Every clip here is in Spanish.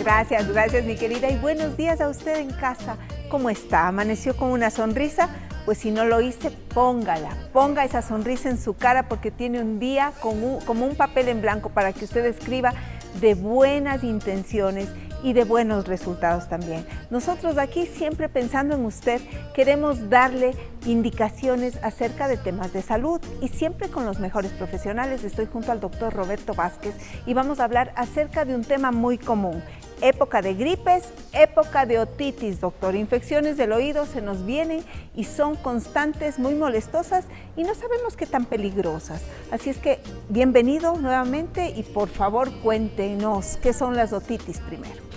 Gracias, gracias mi querida y buenos días a usted en casa. ¿Cómo está? ¿Amaneció con una sonrisa? Pues si no lo hice, póngala, ponga esa sonrisa en su cara porque tiene un día como un papel en blanco para que usted escriba de buenas intenciones y de buenos resultados también. Nosotros aquí siempre pensando en usted, queremos darle indicaciones acerca de temas de salud y siempre con los mejores profesionales. Estoy junto al doctor Roberto Vázquez y vamos a hablar acerca de un tema muy común. Época de gripes, época de otitis, doctor. Infecciones del oído se nos vienen y son constantes, muy molestosas y no sabemos qué tan peligrosas. Así es que bienvenido nuevamente y por favor cuéntenos qué son las otitis primero.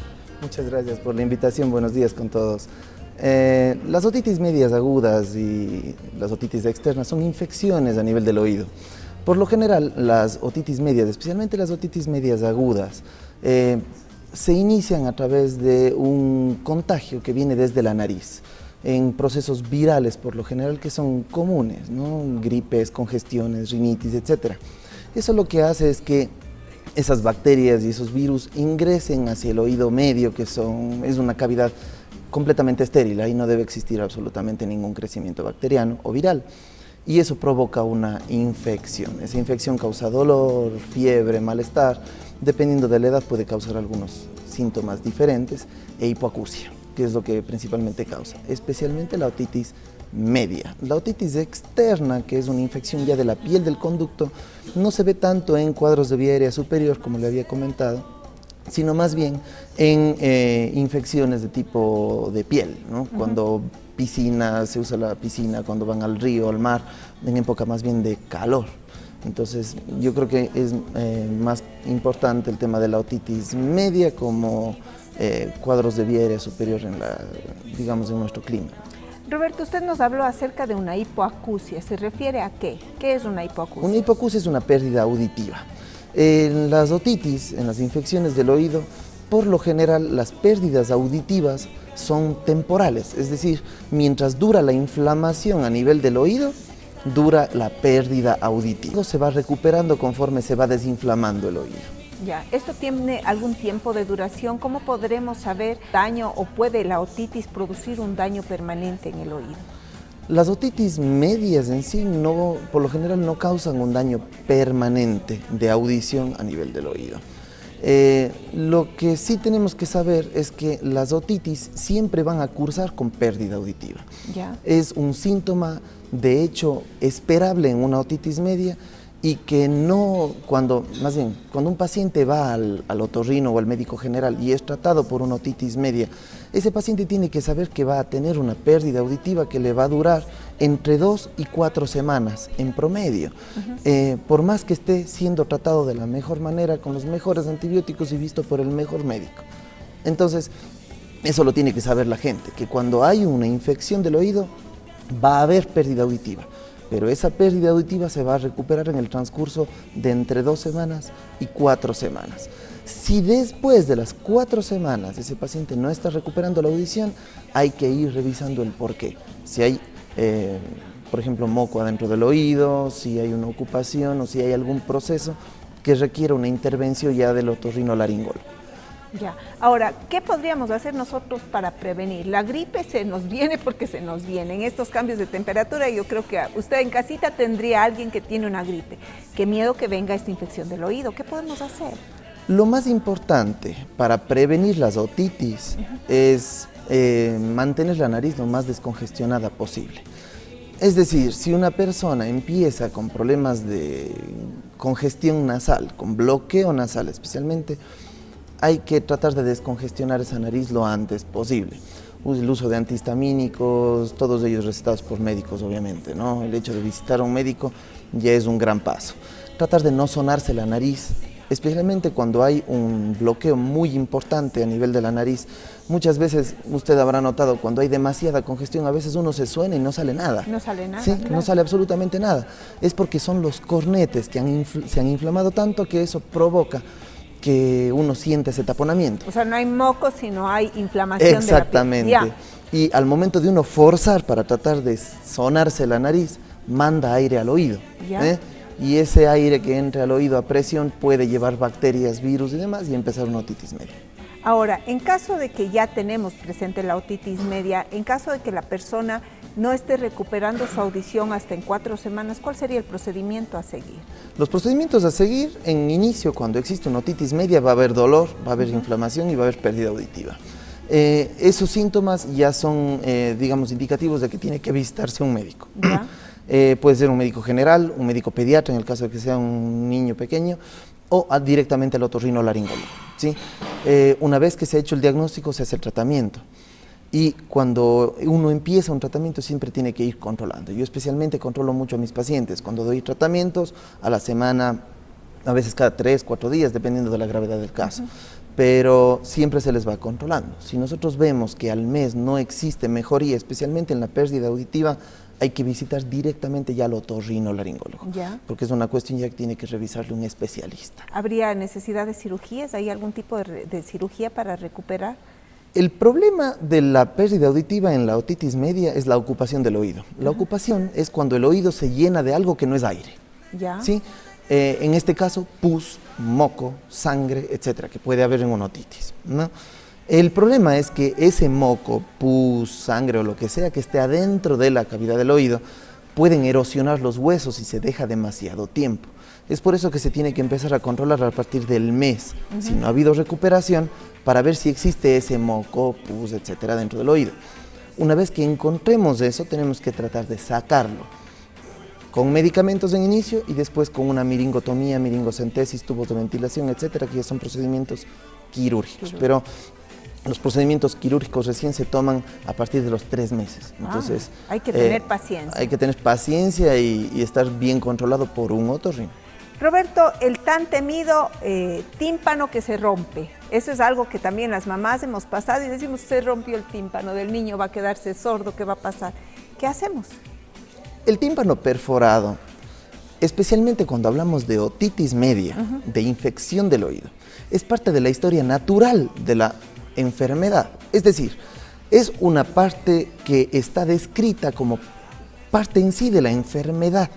Muchas gracias por la invitación, buenos días con todos. Las otitis medias agudas y las otitis externas son infecciones a nivel del oído. Por lo general, las otitis medias, especialmente las otitis medias agudas, se inician a través de un contagio que viene desde la nariz, en procesos virales por lo general que son comunes, ¿no? Gripes, congestiones, rinitis, etc. Eso lo que hace es que esas bacterias y esos virus ingresen hacia el oído medio, que es una cavidad completamente estéril, ahí no debe existir absolutamente ningún crecimiento bacteriano o viral. Y eso provoca una infección. Esa infección causa dolor, fiebre, malestar. Dependiendo de la edad puede causar algunos síntomas diferentes e hipoacusia, que es lo que principalmente causa, especialmente la otitis media. La otitis externa, que es una infección ya de la piel del conducto, no se ve tanto en cuadros de vía aérea superior, como le había comentado, sino más bien en infecciones de tipo de piel, ¿no? Cuando se usa la piscina, cuando van al río, al mar, en época más bien de calor. Entonces yo creo que es más importante el tema de la otitis media como cuadros de vía aérea superior en nuestro clima. Roberto, usted nos habló acerca de una hipoacusia. ¿Se refiere a qué? ¿Qué es una hipoacusia? Una hipoacusia es una pérdida auditiva. En las otitis, en las infecciones del oído, por lo general las pérdidas auditivas son temporales, es decir, mientras dura la inflamación a nivel del oído, dura la pérdida auditiva. Se va recuperando conforme se va desinflamando el oído. Ya, ¿esto tiene algún tiempo de duración? ¿Cómo podremos saber daño o puede la otitis producir un daño permanente en el oído? Las otitis medias en sí por lo general no causan un daño permanente de audición a nivel del oído. Lo que sí tenemos que saber es que las otitis siempre van a cursar con pérdida auditiva. Ya. Es un síntoma de hecho esperable en una otitis media y que cuando un paciente va al otorrino o al médico general y es tratado por una otitis media, ese paciente tiene que saber que va a tener una pérdida auditiva que le va a durar entre 2 y 4 semanas en promedio, por más que esté siendo tratado de la mejor manera, con los mejores antibióticos y visto por el mejor médico. Entonces, eso lo tiene que saber la gente, que cuando hay una infección del oído va a haber pérdida auditiva. Pero esa pérdida auditiva se va a recuperar en el transcurso de entre 2 semanas y 4 semanas. Si después de las 4 semanas ese paciente no está recuperando la audición, hay que ir revisando el porqué. Si hay, por ejemplo, moco adentro del oído, si hay una ocupación o si hay algún proceso que requiera una intervención ya del otorrinolaringólogo. Ya. Ahora, ¿qué podríamos hacer nosotros para prevenir? La gripe se nos viene porque se nos viene. En estos cambios de temperatura, yo creo que usted en casita tendría a alguien que tiene una gripe. Qué miedo que venga esta infección del oído. ¿Qué podemos hacer? Lo más importante para prevenir las otitis es mantener la nariz lo más descongestionada posible. Es decir, si una persona empieza con problemas de congestión nasal, con bloqueo nasal especialmente, hay que tratar de descongestionar esa nariz lo antes posible. El uso de antihistamínicos, todos ellos recetados por médicos, obviamente, ¿no? El hecho de visitar a un médico ya es un gran paso. Tratar de no sonarse la nariz, especialmente cuando hay un bloqueo muy importante a nivel de la nariz. Muchas veces usted habrá notado, cuando hay demasiada congestión, a veces uno se suena y no sale nada. No sale nada. Sí, claro. No sale absolutamente nada. Es porque son los cornetes que se han inflamado tanto que eso provoca que uno siente ese taponamiento. O sea, no hay moco, sino hay inflamación Exactamente. de la piel. Y al momento de uno forzar para tratar de sonarse la nariz, manda aire al oído. Y ese aire que entra al oído a presión puede llevar bacterias, virus y demás y empezar una otitis media. Ahora, en caso de que ya tenemos presente la otitis media, en caso de que la persona no esté recuperando su audición hasta en 4 semanas, ¿cuál sería el procedimiento a seguir? Los procedimientos a seguir, en inicio, cuando existe una otitis media, va a haber dolor, va a haber inflamación y va a haber pérdida auditiva. Esos síntomas ya son, digamos, indicativos de que tiene que visitarse un médico. ¿Ya? Puede ser un médico general, un médico pediatra, en el caso de que sea un niño pequeño, o directamente al otorrinolaringólogo, ¿sí? Una vez que se ha hecho el diagnóstico, se hace el tratamiento. Y cuando uno empieza un tratamiento, siempre tiene que ir controlando. Yo especialmente controlo mucho a mis pacientes. Cuando doy tratamientos, a la semana, a veces cada 3, 4 días, dependiendo de la gravedad del caso. Pero siempre se les va controlando. Si nosotros vemos que al mes no existe mejoría, especialmente en la pérdida auditiva, hay que visitar directamente ya al otorrinolaringólogo, porque es una cuestión ya que tiene que revisarle un especialista. ¿Habría necesidad de cirugías? ¿Hay algún tipo de cirugía para recuperar? El problema de la pérdida auditiva en la otitis media es la ocupación del oído. La ocupación es cuando el oído se llena de algo que no es aire. ¿Sí? En este caso, pus, moco, sangre, etcétera, que puede haber en una otitis, ¿no? El problema es que ese moco, pus, sangre o lo que sea que esté adentro de la cavidad del oído pueden erosionar los huesos si se deja demasiado tiempo. Es por eso que se tiene que empezar a controlar a partir del mes, si no ha habido recuperación, para ver si existe ese moco, pus, etcétera, dentro del oído. Una vez que encontremos eso, tenemos que tratar de sacarlo con medicamentos en inicio y después con una miringotomía, miringocentesis, tubos de ventilación, etcétera, que ya son procedimientos quirúrgicos. Pero los procedimientos quirúrgicos recién se toman a partir de los 3 meses. Entonces, hay que tener paciencia. Hay que tener paciencia y estar bien controlado por un otorrino. Roberto, el tan temido tímpano que se rompe, eso es algo que también las mamás hemos pasado y decimos, se rompió el tímpano del niño, va a quedarse sordo, ¿qué va a pasar? ¿Qué hacemos? El tímpano perforado, especialmente cuando hablamos de otitis media, de infección del oído, es parte de la historia natural de la enfermedad. Es decir, es una parte que está descrita como parte en sí de la enfermedad.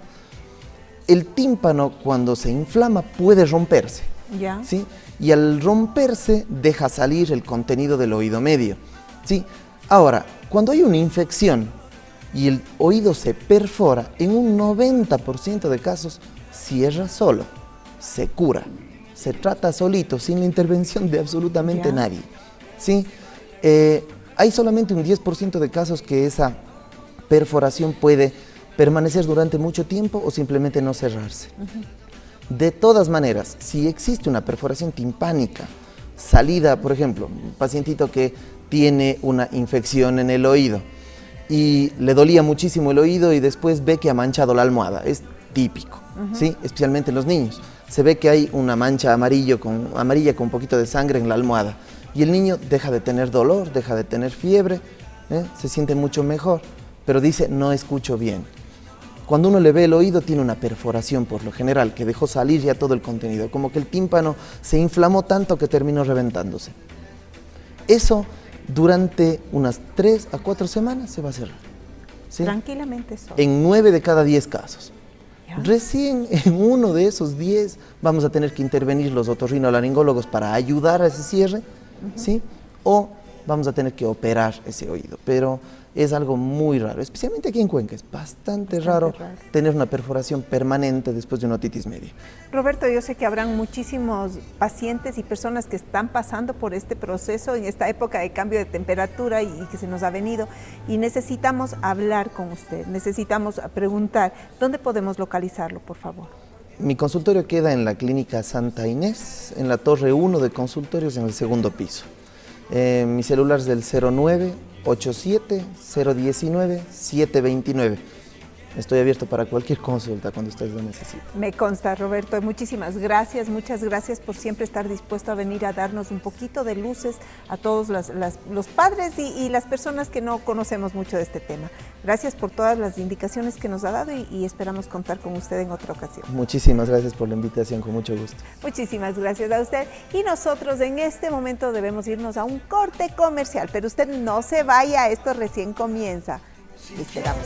El tímpano, cuando se inflama, puede romperse, ¿sí? Y al romperse deja salir el contenido del oído medio, ¿sí? Ahora, cuando hay una infección y el oído se perfora, en un 90% de casos cierra solo, se cura, se trata solito, sin la intervención de absolutamente nadie, ¿sí? Hay solamente un 10% de casos que esa perforación puede permanecer durante mucho tiempo o simplemente no cerrarse. De todas maneras, si existe una perforación timpánica, salida, por ejemplo, un pacientito que tiene una infección en el oído y le dolía muchísimo el oído y después ve que ha manchado la almohada, es típico, ¿sí? Especialmente en los niños. Se ve que hay una mancha amarilla con un poquito de sangre en la almohada y el niño deja de tener dolor, deja de tener fiebre, se siente mucho mejor, pero dice, no escucho bien. Cuando uno le ve el oído, tiene una perforación por lo general, que dejó salir ya todo el contenido, como que el tímpano se inflamó tanto que terminó reventándose. Eso durante unas 3 a 4 semanas se va a cerrar, ¿sí? Tranquilamente solo. En 9 de cada 10 casos. Recién en uno de esos 10 vamos a tener que intervenir los otorrinolaringólogos para ayudar a ese cierre, ¿sí? O vamos a tener que operar ese oído, pero es algo muy raro, especialmente aquí en Cuenca. Es bastante raro tener una perforación permanente después de una otitis media. Roberto, yo sé que habrán muchísimos pacientes y personas que están pasando por este proceso en esta época de cambio de temperatura y que se nos ha venido y necesitamos hablar con usted, necesitamos preguntar, ¿dónde podemos localizarlo, por favor? Mi consultorio queda en la Clínica Santa Inés, en la torre 1 de consultorios en el 2.º piso. Mi celular es del 0987-019-729. Estoy abierto para cualquier consulta cuando ustedes lo necesiten. Me consta, Roberto. Muchísimas gracias. Muchas gracias por siempre estar dispuesto a venir a darnos un poquito de luces a todos los padres y las personas que no conocemos mucho de este tema. Gracias por todas las indicaciones que nos ha dado y esperamos contar con usted en otra ocasión. Muchísimas gracias por la invitación, con mucho gusto. Muchísimas gracias a usted. Y nosotros en este momento debemos irnos a un corte comercial, pero usted no se vaya, esto recién comienza. Le esperamos.